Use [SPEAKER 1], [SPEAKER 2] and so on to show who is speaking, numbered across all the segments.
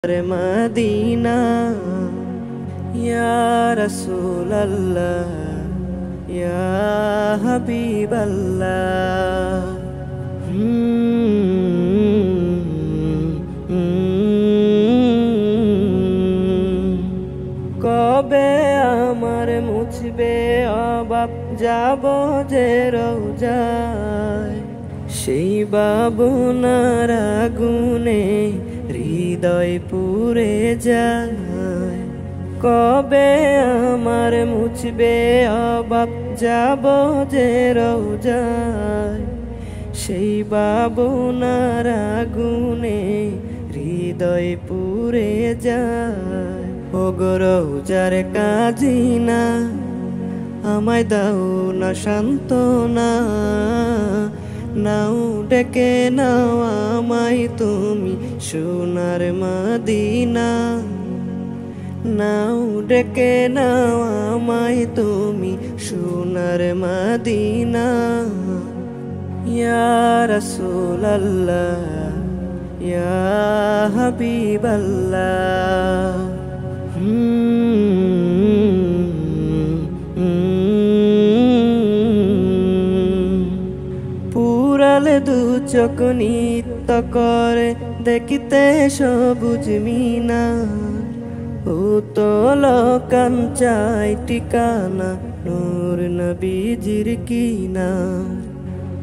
[SPEAKER 1] Medina या रसूल अल्लाह या हबीब अल्लाह। कबे आमार मुछबे अभाब যাব যে রওজায়, সেই ভাবনার আগুনে হৃদয় পুড়ে যায়। কবে আমার মুছবে অভাব যাব যে রওজায়, সেই ভাবনার আগুনে হৃদয় পুড়ে যায়। ওগো রওজার কাজিনা আমায় দাও না সান্ত্বনা, নাও ডেকে নাও আমায় তুমি সোনার মদিনা। নাও ডেকে নাও আমায় তুমি সোনার মদিনা। ইয়া রাসূল আল্লাহ ইয়া হাবিব আল্লাহ। পুরালে দু চোখ নিত্য করে দেখিতে সবুজ মিনার, উতল কাঞ্চাই ঠিকানা নূর নবীজির কিনার।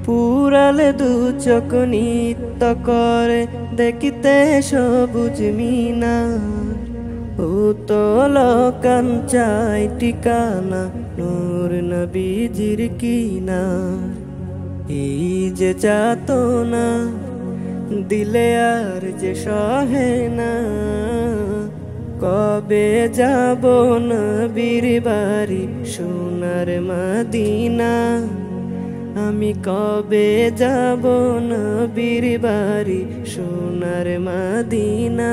[SPEAKER 1] পুরালে দু চোখ নিত্য করে দেখিতে সবুজ মিনার, উতল কাঞ্চাই ঠিকানা নূর নবীজির কিনার। এই যে যাতনা দিলে আর যে সহে না, কবে যাব নবীর বাড়ি সোনার মদিনা। আমি কবে যাব নবীর বাড়ি সোনার মদিনা।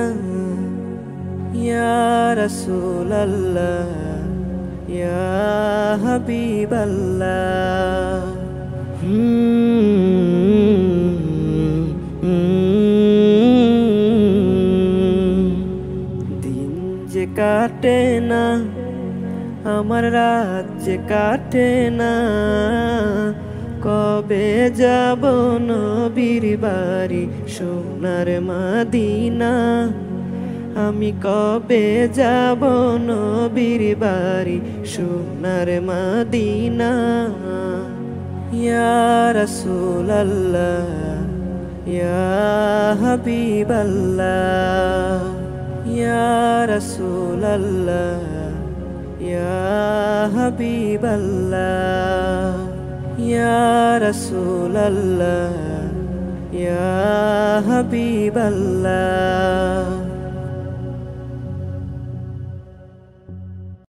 [SPEAKER 1] ইয়া রাসূল আল্লাহ ইয়া হাবিব আল্লাহ। দিন যে কাটে না আমার, রাত যে কাটে না, কবে যাব নবীর বাড়ি সোনার মদিনা। আমি কবে যাব নবীর বাড়ি সোনার মদিনা। ইয়া রাসূল আল্লাহ ইয়া হাবিব আল্লাহ। ইয়া রাসূল আল্লাহ ইয়া হাবিব আল্লাহ। ইয়া রাসূল আল্লাহ ইয়া হাবিব আল্লাহ।